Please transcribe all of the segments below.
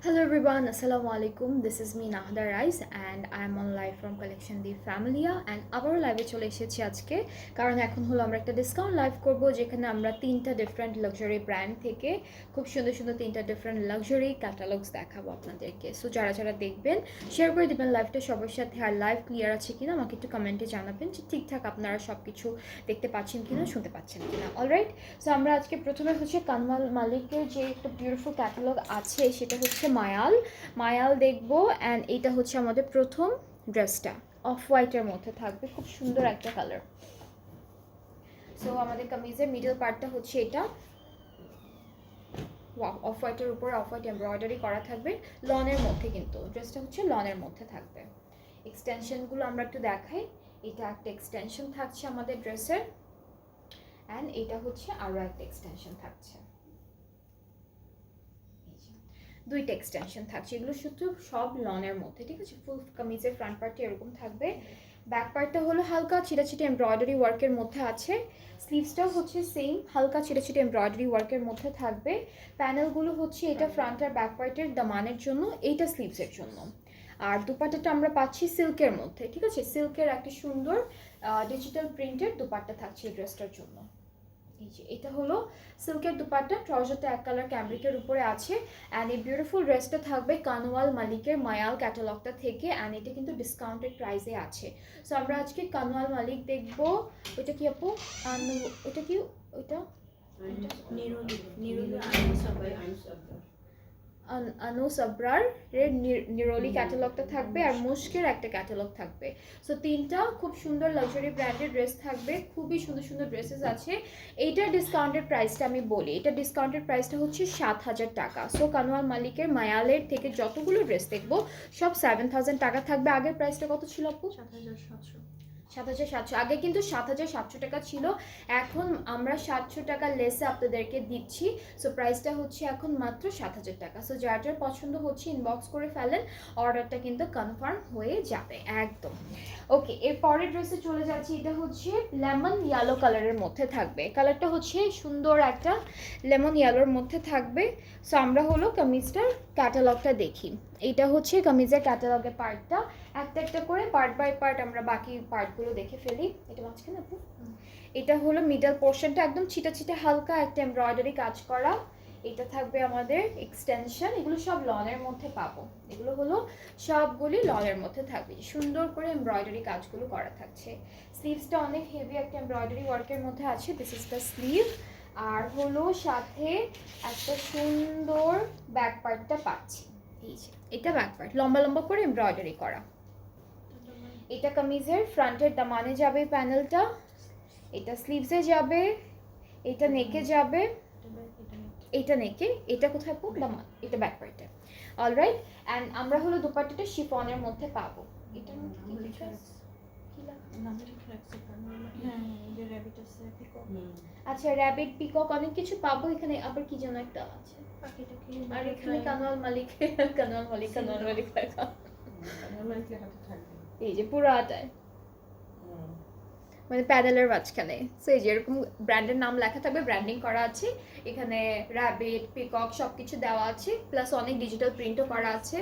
Hello everyone, Assalamu alaikum. This is me Nahda Rais and I am on live from Collection the Familia and আবারও লাইভে চলে এসেছি আজকে কারণ এখন হলো আমরা একটা ডিসকাউন্ট লাইভ করব যেখানে আমরা তিনটা ডিফারেন্ট লাক্সারি ব্র্যান্ড থেকে খুব সুন্দর সুন্দর তিনটা ডিফারেন্ট লাক্সারি ক্যাটালগস দেখাবো আপনাদেরকে। সো যারা যারা দেখবেন শেয়ার করে দিবেন লাইভটা সবার সাথে, আর লাইভ ক্লিয়ার আছে কিনা আমাকে একটু কমেন্টে জানাবেন যে ঠিকঠাক আপনারা সব কিছু দেখতে পাচ্ছেন কিনা, শুনতে পাচ্ছেন কিনা। অলরাইট, সো আমরা আজকে প্রথমে হচ্ছে কানওয়াল মালিকের যে একটা বিউটিফুল ক্যাটালগ আছে সেটা হচ্ছে মায়াল দেখবো। অ্যান্ড এইটা হচ্ছে আমাদের প্রথম ড্রেসটা অফ হোয়াইটের মধ্যে থাকবে, খুব সুন্দর একটা কালার। সো আমাদের কামিজের মিডল পার্টটা হচ্ছে এটা অফ হোয়াইটের উপর অফ হোয়াইট এমব্রয়ডারি করা থাকবে লনের মধ্যে, কিন্তু ড্রেসটা হচ্ছে লনের মধ্যে থাকবে। এক্সটেনশনগুলো আমরা একটু দেখাই। এটা একটা এক্সটেনশন থাকছে আমাদের ড্রেসের, অ্যান্ড এটা হচ্ছে আরও একটা এক্সটেনশন থাকছে, দুইটা এক্সটেনশন থাকছে। এগুলো শুধু সব লনের মধ্যে, ঠিক আছে। ফুল কামিজের ফ্রন্ট পার্টটা এরকম থাকবে, ব্যাক পার্টটা হলো হালকা ছিটাছিটে এমব্রয়ডারি ওয়ার্কের মধ্যে আছে, স্লিভসটাও হচ্ছে সেম হালকা ছিটাছিটে এমব্রয়ডারি ওয়ার্কের মধ্যে থাকবে। প্যানেলগুলো হচ্ছে এটা ফ্রন্ট আর ব্যাক পার্টের দামানের জন্য, এইটা স্লিভসের জন্য। আর দুপাট্টাটা আমরা পাচ্ছি সিল্কের মধ্যে, ঠিক আছে। সিল্কের একটা সুন্দর ডিজিটাল প্রিন্টের দুপাট্টা থাকছে এই ড্রেসটার জন্য। এটা হলো সিল্কের দুপাট্টা, ট্রাউজারটা এক কালার ক্যামব্রিকের উপরে আছে। অ্যান্ড এই বিউটিফুল ড্রেসটা থাকবে কানওয়াল মালিকের মায়াল ক্যাটালগটা থেকে, অ্যান্ড এটা কিন্তু ডিসকাউন্টেড প্রাইসে আছে। সো আমরা আজকে কানওয়াল মালিক দেখবো। ওইটা কি আপু? ওইটা কি? ওইটা আনু সাবরার নিরোলি ক্যাটালগটা থাকবে, আর মুশকের একটা ক্যাটালগ থাকবে। সো তিনটা খুব সুন্দর লাক্সারি ব্র্যান্ডের ড্রেস থাকবে, খুবই সুন্দর সুন্দর ড্রেসেস আছে। এইটার ডিসকাউন্টেড প্রাইসটা আমি বলি, এটা ডিসকাউন্টেড প্রাইসটা হচ্ছে 7,000 টাকা। সো কানওয়াল মালিকের মায়ালের থেকে যতগুলো ড্রেস দেখবো সব 7,000 টাকা থাকবে। আগের প্রাইসটা কত ছিল আপু? 7,700। 7,700। আগে কিন্তু 7,700 টাকা ছিল, এখন আমরা 700 টাকা লেসে আপনাদেরকে দিচ্ছি। সো প্রাইসটা হচ্ছে এখন মাত্র 7,000 টাকা। সো যার যার পছন্দ হচ্ছে ইনবক্স করে ফেলেন, অর্ডারটা কিন্তু কনফার্ম হয়ে যাবে একদম। ওকে, এর পরের ড্রেসে চলে যাচ্ছি। এটা হচ্ছে লেমন ইয়েলো কালারের মধ্যে থাকবে, কালারটা হচ্ছে সুন্দর একটা লেমন ইয়েলোর মধ্যে থাকবে। সো আমরা হলো কামিজটার ক্যাটালগটা দেখি। এইটা হচ্ছে কামিজের ক্যাটালগের পার্টটা, একটা একটা করে পার্ট বাই পার্ট আমরা বাকি পার্টগুলো দেখে ফেলি। এটা মাঝখানে আপু, এটা হলো মিডল পোর্শনটা একদম ছিটা ছিটা হালকা একটা এমব্রয়ডারি কাজ করা। এটা থাকবে আমাদের এক্সটেনশন, এগুলো সব লনের মধ্যে পাবো, এগুলো হলো সবগুলি লনের মধ্যে থাকবে, সুন্দর করে এমব্রয়ডারি কাজগুলো করা থাকছে। স্লিভসটা অনেক হেভি একটা এমব্রয়ডারি ওয়ার্কের মধ্যে আছে, দিস ইজ দ্য স্লিভ। আর হলো সাথে একটা সুন্দর ব্যাক পার্টটা পাচ্ছি, এই যে এটা ব্যাক পার্ট লম্বা লম্বা করে এমব্রয়ডারি করা। এটা কামিজের ফ্রন্টের দামানে যাবে প্যানেলটা, এটা স্লিভসে যাবে, এটা নেকে যাবে, এটা নেকে, এটা কোথায় পো দামান, এটা ব্যাক পার্টে। অলরাইট, অ্যান্ড আমরা হলো দুপাট্টাটা শিফনের মধ্যে পাবো। এটার মধ্যে কি কিছু আছে? আচ্ছা, র্যাবিট, পিকক অনেক কিছু পাবো এখানে। আবার কি যেন একটা আছে, আর এখানে কানওয়াল মালিক কানওয়াল মালিক কানওয়াল মালিক লেখা, এই যে পুরো আটায় মানে প্যাডেলের মাঝখানে। সো এই যে এরকম ব্র্যান্ডের নাম লেখা থাকবে, ব্র্যান্ডিং করা আছে এখানে, র্যাবিট, পিকক সব কিছু দেওয়া আছে, প্লাস অনেক ডিজিটাল প্রিন্টও করা আছে।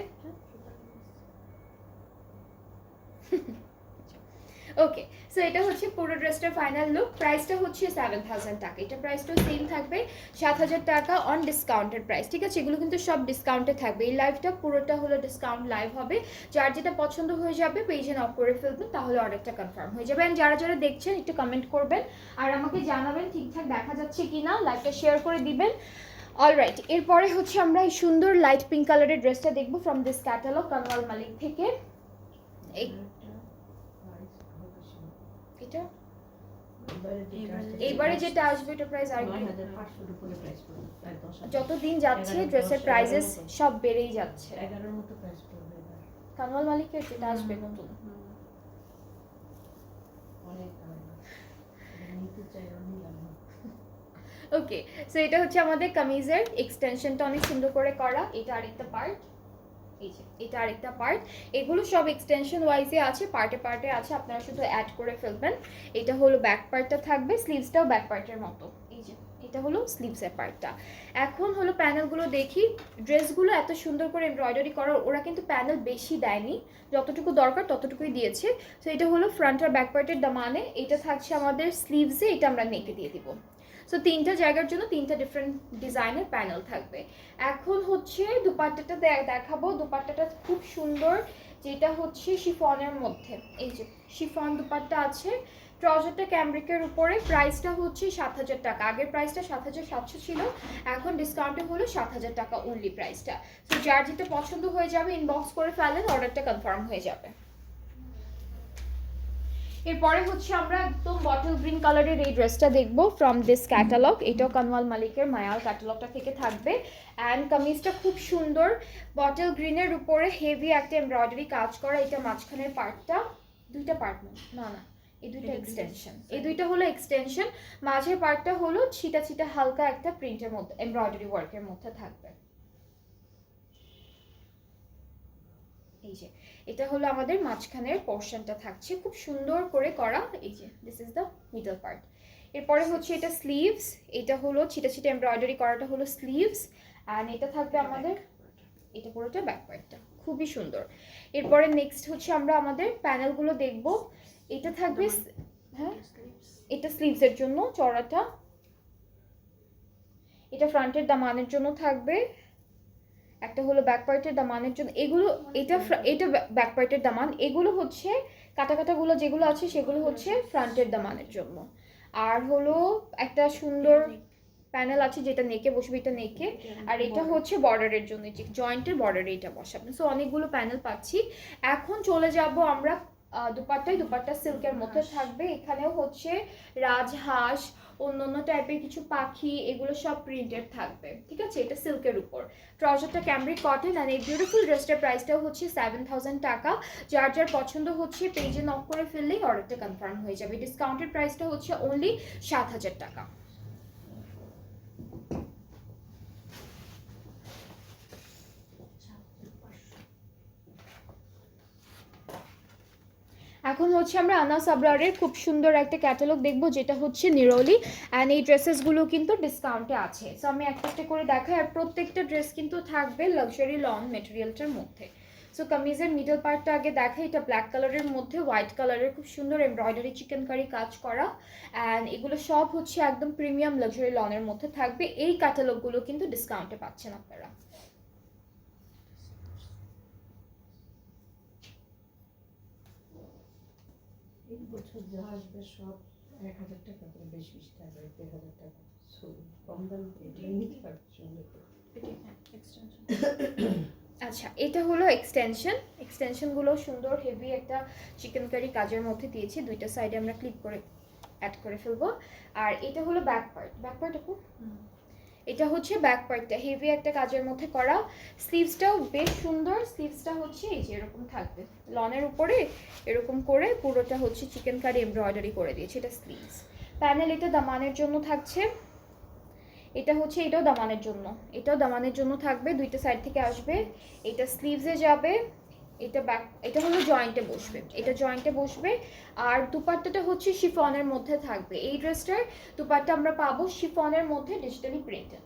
ওকে, সো এটা হচ্ছে পুরো ড্রেসটার ফাইনাল লুক। প্রাইসটা হচ্ছে 7,000 টাকা, এটা প্রাইসটাও সেম থাকবে 7,000 টাকা অন ডিসকাউন্টেড প্রাইস, ঠিক আছে। এগুলো কিন্তু সব ডিসকাউন্টে থাকবে, এই লাইভটা পুরোটা হলো ডিসকাউন্ট লাইভ হবে। যার যেটা পছন্দ হয়ে যাবে পেজে নক করে ফেলবেন, তাহলে অর্ডারটা কনফার্ম হয়ে যাবে। অ্যান্ড যারা যারা দেখছেন একটু কমেন্ট করবেন আর আমাকে জানাবেন ঠিকঠাক দেখা যাচ্ছে কিনা, লাইভটা শেয়ার করে দিবেন। অলরাইট, এরপরে হচ্ছে আমরা এই সুন্দর লাইট পিঙ্ক কালারের ড্রেসটা দেখবো ফ্রম দিস ক্যাটালগ কানওয়াল মালিক থেকে। এটা এবারে যেটা আসবে এটা প্রাইস আর যত দিন যাচ্ছে ড্রেসের প্রাইসেস সব বেড়েই যাচ্ছে। 11 মতো প্রাইস পড়বে এবার কানওয়াল মালিকের যেটা আসবে নতুন, অনেক নিতে চাই আমি লাগবে। ওকে, সো এটা হচ্ছে আমাদের কামিজের এক্সটেনশনটা অনেক সুন্দর করে করা। এটা আরেকটা পার্ট, এই যে এটা আরেকটা পার্ট, এগুলো সব এক্সটেনশন ওয়াইজে আছে, পার্টে পার্টে আছে, আপনারা শুধু অ্যাড করে ফেলবেন। এটা হলো ব্যাক পার্টটা থাকবে, স্লিভসটাও ব্যাক পার্টের মতো, এই যে এটা হলো স্লিভসের পার্টটা। এখন হলো প্যানেলগুলো দেখি। ড্রেসগুলো এত সুন্দর করে এমব্রয়ডারি করার, ওরা কিন্তু প্যানেল বেশি দেয়নি, যতটুকু দরকার ততটুকুই দিয়েছে। তো এটা হলো ফ্রন্ট আর ব্যাক পার্টের দামানে, এটা থাকছে আমাদের স্লিভসে, এটা আমরা নেকে দিয়ে দিব। সো তিনটা জায়গার জন্য তিনটা ডিফারেন্ট ডিজাইনের প্যানেল থাকবে। এখন হচ্ছে দুপাট্টাটা দেখাবো। দুপাট্টাটা খুব সুন্দর, যেটা হচ্ছে শিফনের মধ্যে। এই যে শিফন দুপাট্টা আছে, ট্রাউজারটা ক্যামব্রিকের উপরে। প্রাইসটা হচ্ছে 7,000 টাকা। আগের প্রাইসটা 7,700 ছিল, এখন ডিসকাউন্টে হলো 7,000 টাকা অনলি প্রাইসটা। তো যার যেটা পছন্দ হয়ে যাবে ইনবক্স করে ফেলেন, অর্ডারটা কনফার্ম হয়ে যাবে। এরপরে হচ্ছে আমরা একদম বটল গ্রিন কালারের এই ড্রেসটা দেখবো ফ্রম দিস ক্যাটালগ। এটাও কানওয়াল মালিকের মায়াল ক্যাটালগটা থেকে থাকবে। অ্যান্ড কামিজটা খুব সুন্দর, বটল গ্রিনের উপরে হেভি একটা এমব্রয়ডারি কাজ করা। এটা মাঝখানের পার্টটা, দুইটা পার্ট না না এই দুইটা এক্সটেনশন, এই দুইটা হলো এক্সটেনশন। মাঝের পার্টটা হলো ছিটা ছিটা হালকা একটা প্রিন্টের মধ্যে এমব্রয়ডারি ওয়ার্কের মধ্যে থাকবে। এই যে এটা হলো আমাদের মাঝখানের পোর্শনটা থাকছে, খুব সুন্দর করে করা। এই যে this is the middle part. এরপরে হচ্ছে এটা স্লিভস, এটা হলো ছিটা ছিটা এমব্রয়ডারি করাটা হলো স্লিভস। অ্যান্ড এটা থাকবে আমাদের, এটা পুরোটা ব্যাক পার্টটা, খুবই সুন্দর। এরপরে নেক্সট হচ্ছে আমরা আমাদের প্যানেলগুলো দেখব। এটা থাকবে, হ্যাঁ এটা স্লিভসের জন্য চড়াটা, এটা ফ্রন্টের দামানের জন্য থাকবে, একটা হলো ব্যাক পার্টের দামানের জন্য। এগুলো এটা এটা ব্যাক পার্টের দামান, এগুলো হচ্ছে কাটা কাটাগুলো যেগুলো আছে সেগুলো হচ্ছে ফ্রন্টের দামানের জন্য। আর হলো একটা সুন্দর প্যানেল আছে যেটা নেকে বসবে, এটা নেকে। আর এটা হচ্ছে বর্ডারের জন্য, যে জয়েন্টের বর্ডারে এটা বসাবে। সো অনেকগুলো প্যানেল পাচ্ছি। এখন চলে যাব আমরা দুপাট্টায়। দুপাট্টা সিল্কের মধ্যে থাকবে, এখানেও হচ্ছে রাজহাঁস, অন্য টাইপের কিছু পাখি, এগুলো সব প্রিন্টেড থাকবে, ঠিক আছে। এটা সিল্কের উপর, ট্রাউজারটা ক্যামব্রিক কটন। আর এই বিউটিফুল ড্রেসটার প্রাইসটাও হচ্ছে 7,000 টাকা। যার যার পছন্দ হচ্ছে পেজে নক করে ফেললেই অর্ডারটা কনফার্ম হয়ে যাবে। ডিসকাউন্টেড প্রাইসটা হচ্ছে অনলি 7,000 টাকা। এখন হচ্ছে আমরা আনাস আবরারের খুব সুন্দর একটা ক্যাটালগ দেখবো, যেটা হচ্ছে নিরোলি। অ্যান্ড এই ড্রেসেসগুলো কিন্তু ডিসকাউন্টে আছে। সো আমি একটা একটা করে দেখাই। আর প্রত্যেকটা ড্রেস কিন্তু থাকবে লাক্সারি লন মেটেরিয়ালটার মধ্যে। সো কামিজের মিডল পার্টটা আগে দেখাই। এটা ব্ল্যাক কালারের মধ্যে হোয়াইট কালারের খুব সুন্দর এমব্রয়ডারি চিকেন কারি কাজ করা। অ্যান্ড এগুলো সব হচ্ছে একদম প্রিমিয়াম লাক্সারি লনের মধ্যে থাকবে। এই ক্যাটালগুলো কিন্তু ডিসকাউন্টে পাচ্ছেন আপনারা। এই বছর যা আসবে সব 1,000 টাকা করে, 20-20 টাকা, 1,000 টাকা। কম দাম নিতে পারবে সঙ্গে করে। আচ্ছা এটা হলো এক্সটেনশন। এক্সটেনশনগুলো সুন্দর হেভি একটা চিকেন কারি কাজের মধ্যে দিয়েছি, দুইটা সাইডে আমরা ক্লিক করে অ্যাড করে ফেলবো। আর এটা হলো ব্যাক পার্ট। ব্যাক পার্ট আপু, এটা হচ্ছে ব্যাক পার্টটা হেভি একটা কাজের মধ্যে করা। স্লিভসটাও বেশ সুন্দর। স্লিভসটা হচ্ছে এই যে এরকম থাকবে, লনের উপরে এরকম করে পুরোটা হচ্ছে চিকেন কারি এমব্রয়ডারি করে দিয়েছে। এটা স্লিভস। প্যানেল এটা দামানের জন্য থাকছে, এটা হচ্ছে এটাও দামানের জন্য, এটাও দামানের জন্য থাকবে, দুইটা সাইড থেকে আসবে। এটা স্লিভসে যাবে, এটা ব্যাক, এটা হলো জয়েন্টে বসবে, এটা জয়েন্টে বসবে। আর দুপাট্টাটা হচ্ছে শিফনের মধ্যে থাকবে। এই ড্রেসটার দুপাট্টা আমরা পাবো শিফনের মধ্যে ডিজিটালি প্রিন্টেড।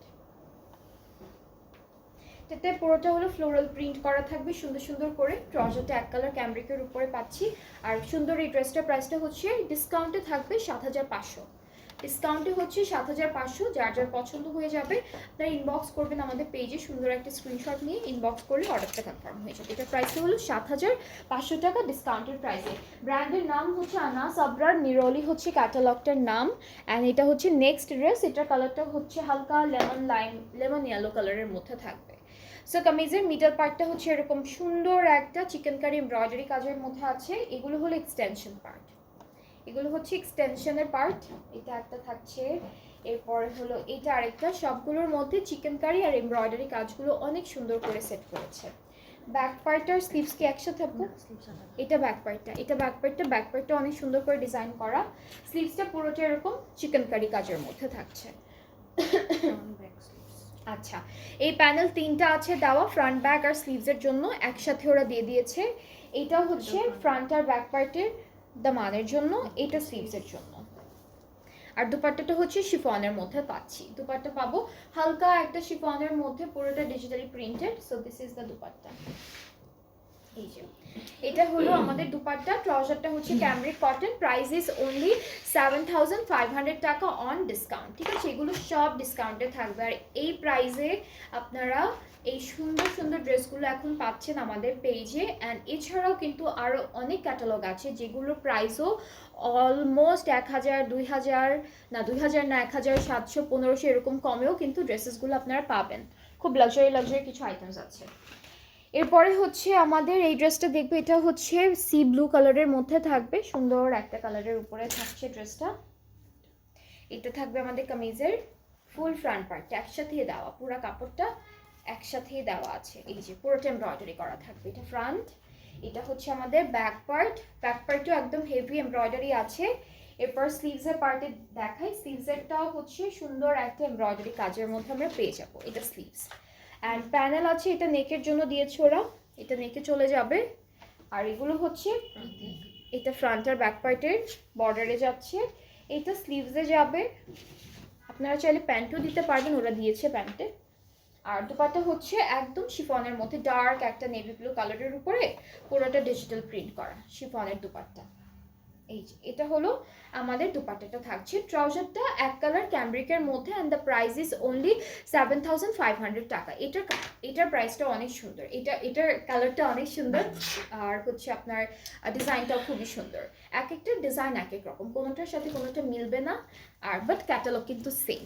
এটাতে পুরোটা হলো ফ্লোরাল প্রিন্ট করা থাকবে সুন্দর সুন্দর করে। ট্রাউজারটা এক কালার ক্যামব্রিকের উপরে পাচ্ছি। আর সুন্দর এই ড্রেসটার প্রাইসটা হচ্ছে ডিসকাউন্টে থাকবে 7,500। ডিসকাউন্টে হচ্ছে 7,500। যার যার পছন্দ হয়ে যাবে আপনারা ইনবক্স করবেন আমাদের পেজে, সুন্দর একটা স্ক্রিনশট নিয়ে ইনবক্স করলে অর্ডারটা কনফার্ম হয়ে যাবে। এটার প্রাইসটা হলো 7,500 টাকা ডিসকাউন্টের প্রাইসে। ব্র্যান্ডের নাম হচ্ছে আনাস আবরার, নিরোলি হচ্ছে ক্যাটালগটার নাম। অ্যান্ড এটা হচ্ছে নেক্সট ড্রেস, এটার কালারটা হচ্ছে হালকা লেমন ইয়েলো কালারের মধ্যে থাকবে। সো কামিজের মিডল পার্টটা হচ্ছে এরকম সুন্দর একটা চিকেন কারি এমব্রয়ডারি কাজের মধ্যে আছে। এগুলো হলো এক্সটেনশন পার্ট, এগুলো হচ্ছে এক্সটেনশনের পার্ট। এটা একটা থাকছে, এরপরে হলো এটা আরেকটা। সবগুলোর মধ্যে চিকেন কারি আর এমব্রয়ডারি কাজগুলো অনেক সুন্দর করে সেট করেছে। ব্যাক পার্ট আর স্লিভস কি একসাথে থাকবে? এটা ব্যাক পার্টটা, এটা ব্যাক পার্টটা অনেক সুন্দর করে ডিজাইন করা। স্লিভসটা পুরোটা এরকম চিকেন কারি কাজের মধ্যে থাকছে। আচ্ছা এই প্যানেল তিনটা আছে দেওয়া, ফ্রন্ট ব্যাক আর স্লিভসের জন্য একসাথে ওরা দিয়ে দিয়েছে। এটাও হচ্ছে ফ্রন্ট আর ব্যাক পার্টের দামানের জন্য, এটা স্লিভসের জন্য। আর দুপাট্টাটা হচ্ছে শিফনের মধ্যে পাচ্ছি, দুপাট্টা পাবো হালকা একটা শিফনের মধ্যে, পুরোটা digitally printed. So this is the dupatta. এই যে এটা হলো আমাদের দুপাট্টা। ট্রাউজারটা হচ্ছে ক্যামরিক কটন, প্রাইস ইজ অনলি 7500 টাকা অন ডিসকাউন্ট, ঠিক আছে? এগুলো সব ডিসকাউন্টে থাকবে। আর এই প্রাইসে আপনারা এই সুন্দর সুন্দর ড্রেসগুলো এখন পাচ্ছেন আমাদের পেজে। অ্যান্ড এছাড়াও কিন্তু আরও অনেক ক্যাটালগ আছে যেগুলোর প্রাইসও অলমোস্ট 1000, 2000 না 2000 না 1700, 1500 এরকম কমেও কিন্তু ড্রেসেসগুলো আপনারা পাবেন। খুব লাক্সারি কিছু আইটেমস আছে। এরপরে হচ্ছে আমাদের এই ড্রেসটা দেখবে, এটা হচ্ছে সি ব্লু কালারের মধ্যে থাকবে, সুন্দর একটা কালারের উপরে থাকছে ড্রেসটা। এটা থাকবে আমাদের কামিজের ফুল ফ্রন্ট পার্ট একসাথে দেওয়া, পুরো কাপড়টা একসাথে দেওয়া আছে। এই যে পুরোটা এমব্রয়ডারি করা থাকবে, এটা ফ্রন্ট। এটা হচ্ছে আমাদের ব্যাক পার্ট, ব্যাক পার্টও একদম হেভি এমব্রয়ডারি আছে। এরপর স্লিভসের পার্টে দেখাই, স্লিভসেরটাও হচ্ছে সুন্দর একটা এমব্রয়ডারি কাজের মধ্যে আমরা পেয়ে যাবো। এটা স্লিভস অ্যান্ড প্যানেল আছে, এটা নেকের জন্য দিয়েছে ওরা, এটা নেকে চলে যাবে। আর এগুলো হচ্ছে এটা ফ্রন্ট আর ব্যাক পার্টের বর্ডারে যাচ্ছে, এটা স্লিভসে যাবে। আপনারা চাইলে প্যান্টও দিতে পারবেন, ওরা দিয়েছে প্যান্টে। আর দুপাট্টা হচ্ছে একদম শিফনের মধ্যে ডার্ক একটা নেভি ব্লু কালারের উপরে পুরোটা ডিজিটাল প্রিন্ট করা শিফনের দুপাট্টা। এই যে এটা হলো আমাদের দুপাট্টাটা থাকছে। ট্রাউজারটা এক কালার ক্যামব্রিকের মধ্যে and the price is only 7500 টাকা। এটার প্রাইসটা অনেক সুন্দর, এটার কালারটা অনেক সুন্দর, আর হচ্ছে আপনার ডিজাইনটাও খুবই সুন্দর। এক একটা ডিজাইন এক এক রকম, কোনোটার সাথে কোনোটা মিলবে না, আর বাট ক্যাটালগ কিন্তু সেম।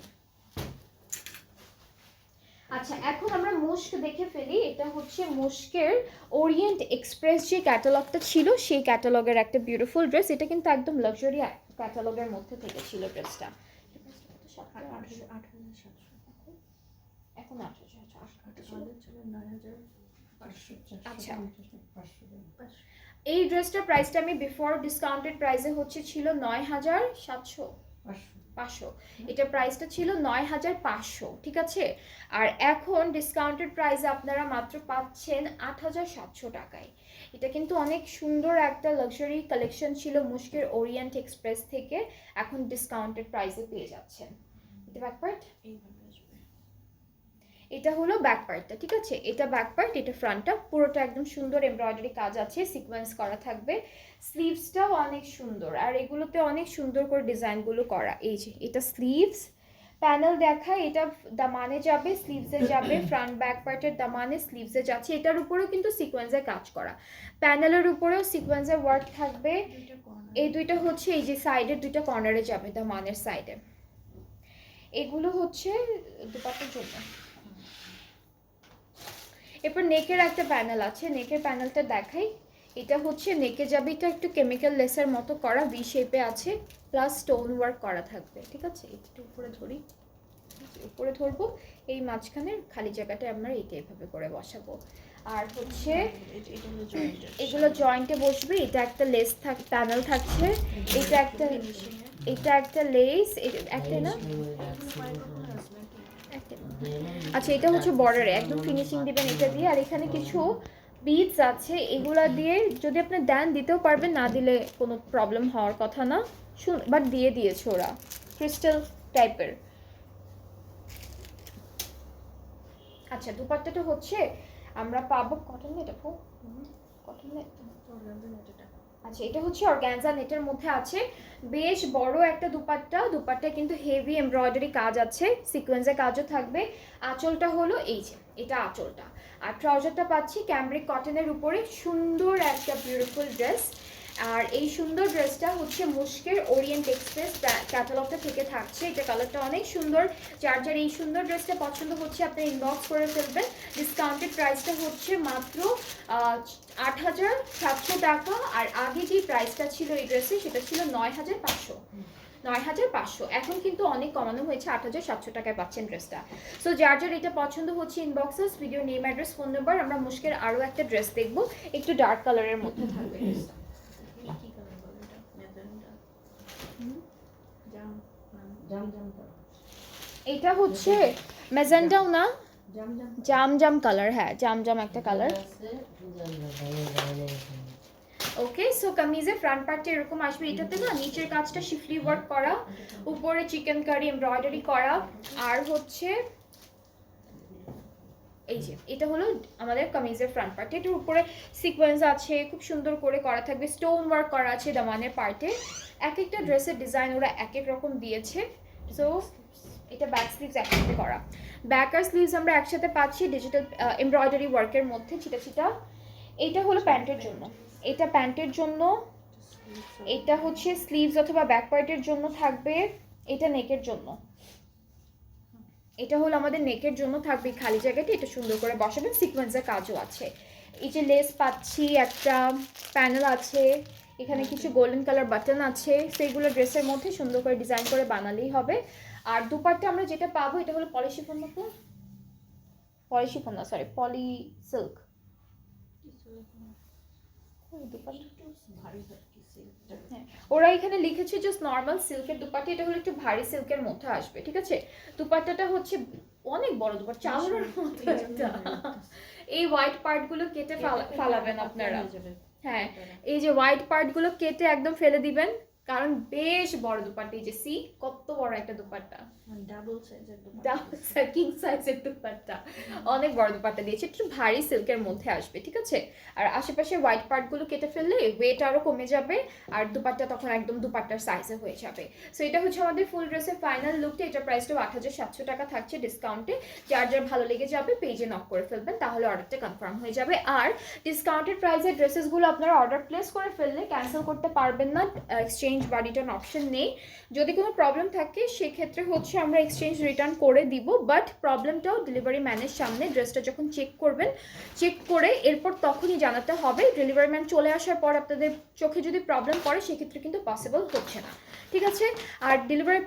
আচ্ছা, এখন আমরা মুস্ক দেখে ফেলি। এটা হচ্ছে মুস্কের ওরিয়েন্ট এক্সপ্রেস যে ক্যাটালগটা ছিল সেই ক্যাটালগের একটা বিউটিফুল ড্রেস। এটা কিন্তু একদম লাক্সারি ক্যাটালগের মধ্যে থেকে ছিল ড্রেসটা। এখন 8,500। আচ্ছা, এই ড্রেসটার প্রাইসটা আমি বিফোর ডিসকাউন্টেড প্রাইসে হচ্ছে ছিল 9700। এটা প্রাইসটা ছিল 9500, ঠিক আছে? আর এখন ডিসকাউন্টেড প্রাইসে আপনারা মাত্র পাচ্ছেন 8700 টাকায়। এটা কিন্তু অনেক সুন্দর একটা লাক্সারি কালেকশন ছিল মুস্কের ওরিয়েন্ট এক্সপ্রেস থেকে, এখন ডিসকাউন্টেড প্রাইসে পেয়ে যাচ্ছেন। এটা ব্যাক পার্ট, এটা হলো ব্যাক পার্টটা, ঠিক আছে? এটা ব্যাক পার্ট, এটা ফ্রন্টটা, পুরোটা একদম সুন্দর এমব্রয়ডারি কাজ আছে, সিকোয়েন্স করা থাকবে। স্লিভসটাও অনেক সুন্দর, আর এগুলোতে অনেক সুন্দর করে ডিজাইনগুলো করা। এই যে এটা স্লিভস প্যানেল দেখায়, এটা দামানে যাবে, স্লিভসে যাবে, ফ্রন্ট ব্যাক পার্টের দামানে স্লিভসে যাচ্ছে। এটার উপরেও কিন্তু সিকোয়েন্সের কাজ করা, প্যানেলের উপরেও সিকোয়েন্সের ওয়ার্ক থাকবে। এই দুইটা হচ্ছে এই যে সাইডের দুইটা কর্নারে যাবে দামানের সাইডে। এগুলো হচ্ছে দুপাট্টার জন্য। এরপর নেকের একটা প্যানেল আছে, নেকের প্যানেলটা দেখাই। এটা হচ্ছে নেকে যাবে, এটা একটু কেমিক্যাল লেসের মতো করা, ভি শেপে আছে, প্লাস স্টোন ওয়ার্ক করা থাকবে, ঠিক আছে? একটু উপরে ধরি, উপরে ধরবো, এই মাঝখানের খালি জায়গাটা আমরা এইটা এইভাবে করে বসাবো। আর হচ্ছে এগুলো জয়েন্টে বসবে। এটা একটা লেস প্যানেল থাকছে, এটা একটা লেস, একটা না, আচ্ছা এটা হচ্ছে বর্ডারে একদম ফিনিশিং দিবেন এটা দিয়ে। আর এখানে কিছু বিটস আছে, এগুলা দিয়ে যদি আপনি দেন দিতেও পারবেন, না দিলে কোনো প্রবলেম হওয়ার কথা না, বাট দিয়ে দিয়েছে ওরা, ক্রিস্টাল টাইপের। আচ্ছা, দুপাট্টাটা হচ্ছে আমরা পাবো কটন নেট, কটন নেট। আচ্ছা, এটা হচ্ছে অর্গানজা নেটের মধ্যে আছে, বেশ বড় একটা দুপাট্টা। দুপাট্টা কিন্তু হেভি এমব্রয়ডারি কাজ আছে, সিকোয়েন্সের কাজও থাকবে। আঁচলটা হলো এই যে এটা আঁচলটা, আর ট্রাউজারটা পাচ্ছি ক্যামব্রিক কটনের উপরে। সুন্দর একটা বিউটিফুল ড্রেস। আর এই সুন্দর ড্রেসটা হচ্ছে মুস্কের ওরিয়েন্ট এক্সপ্রেস ক্যাটালগটা থেকে থাকছে। এটা কালারটা অনেক সুন্দর, যার যার এই সুন্দর ড্রেসটা পছন্দ হচ্ছে আপনি ইনবক্স করে ফেলবেন। ডিসকাউন্টেড প্রাইসটা হচ্ছে মাত্র 8700 টাকা। আর আগে যে প্রাইসটা ছিল এই ড্রেসে সেটা ছিল 9500। এখন কিন্তু অনেক কমানো হয়েছে, 8700 টাকায় পাচ্ছেন ড্রেসটা। সো যার যার এটা পছন্দ হচ্ছে inboxes, video name, address, phone number. আমরা মুস্কের আরও একটা ড্রেস দেখবো, একটু ডার্ক কালারের মধ্যে থাকবে ড্রেসটা। এটা হচ্ছে ম্যাজেন্টাও না, জাম কালার, হ্যাঁ জাম একটা কালার। ওকে, সো কামিজের ফ্রন্ট পার্টটা এরকম আসবে। এটাতে না নিচের কাজটা শিফলি ওয়ার্ক করা, উপরে চিকেন কারি এমব্রয়ডারি করা, আর হচ্ছে এই যে এটা হলো আমাদের কামিজের ফ্রন্ট পার্ট। এটার উপরে সিকোয়েন্স আছে, খুব সুন্দর করে করা থাকবে, স্টোন ওয়ার্ক করা আছে দামানের পার্টে। এক একটা ড্রেসের ডিজাইন ওরা এক এক রকম দিয়েছে। সো এটা ব্যাক স্লিভস একসাথে করা, ব্যাক আর স্লিভস আমরা একসাথে পাচ্ছি ডিজিটাল এমব্রয়ডারি ওয়ার্কের মধ্যে ছিটা ছিটা। এটা হলো প্যান্টের জন্য, এটা প্যান্টের জন্য, এটা হচ্ছে স্লিভস অথবা ব্যাক পার্টের জন্য থাকবে, এটা নেকের জন্য। এটা হলো আমাদের নেকের জন্য থাকবে খালি জায়গাটা, এটা সুন্দর করে বসাবেন, সিকোয়েন্সের কাজও আছে। এই যে লেস পাচ্ছি, একটা প্যানেল আছে, এখানে কিছু গোল্ডেন কালার বাটন আছে, সেইগুলো ড্রেসের মধ্যে সুন্দর করে ডিজাইন করে বানালেই হবে। আর দুপাট্টা আমরা যেটা পাবো এটা হলো পলিশিফন মতো, পলিশিফন না সরি পলি সিল্ক। হ্যাঁ, ওরা এখানে লিখেছে জাস্ট নর্মাল সিল্কের দুপাট্টা, এটা হলো একটু ভারী সিল্কের মধ্যে আসবে, ঠিক আছে। দুপাট্টাটা হচ্ছে অনেক বড় দুপাট্টা, চাদরের মতো একটা। এই হোয়াইট পার্ট গুলো কেটে ফালাবেন আপনারা। হ্যাঁ, এই যে হোয়াইট পার্ট গুলো কেটে একদম ফেলে দিবেন, কারণ বেশ বড় দুপাট্টা। এই যে সি কত বড় একটা দুপাট্টা, ডাবল সাইজ কিং সাইজের দুপাট্টা, অনেক বড় দুপাট্টা দিয়েছে, একটু ভারী সিল্কের মধ্যে আসবে, ঠিক আছে। আর আশেপাশে হোয়াইট পার্টগুলো কেটে ফেললে ওয়েট আরও কমে যাবে, আর দুপাট্টা তখন একদম দুপাট্টার সাইজে হয়ে যাবে। সো এটা হচ্ছে আমাদের ফুল ড্রেসের ফাইনাল লুকটা। এটা প্রাইসটাও 8700 টাকা থাকছে ডিসকাউন্টে। যার যার ভালো লেগে যাবে পেজে নক করে ফেলবেন, তাহলে অর্ডারটা কনফার্ম হয়ে যাবে। আর ডিসকাউন্টেড প্রাইসের ড্রেসেসগুলো আপনারা অর্ডার প্লেস করে ফেললে ক্যান্সেল করতে পারবেন না, এক্সচেঞ্জ বা রিটার্ন অপশন নেই। যদি কোনো প্রবলেম থাকে সেক্ষেত্রে হচ্ছে আমরা এক্সচেঞ্জ রিটার্ন করে দিব, বাট প্রবলেমটাও ডেলিভারি ম্যানের সামনে ড্রেসটা যখন চেক করবেন, চেক করে এরপর তখনই জানাতে হবে। ডেলিভারি ম্যান চলে আসার পর আপনাদের চোখে যদি প্রবলেম পড়ে সেক্ষেত্রে কিন্তু পসিবল হচ্ছে না, ঠিক আছে। আর ডেলিভারি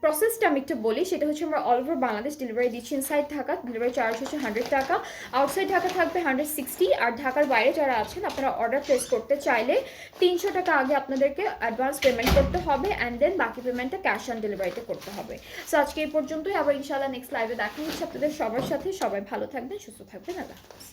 প্রসেসটা আমি একটু বলি, সেটা হচ্ছে আমরা অল ওভার বাংলাদেশ ডেলিভারি দিচ্ছি। ইনসাইড ঢাকা ডেলিভারি চার্জ হচ্ছে 100 টাকা, আউটসাইড ঢাকা থাকবে 160। আর ঢাকার বাইরে যারা আছেন আপনারা অর্ডার প্লেস করতে চাইলে 300 টাকা আগে আপনাদেরকে অ্যাডভান্স পেমেন্ট করতে হবে, অ্যান্ড দেন বাকি পেমেন্টটা ক্যাশ অন ডেলিভারিতে করতে হবে। সো আজকে এই পর্যন্তই, আবার ইনশাআল্লাহ নেক্সট লাইভে দেখা হচ্ছে আপনাদের সবার সাথে। সবাই ভালো থাকবেন, সুস্থ থাকবেন, আল্লাহ হাফেজ।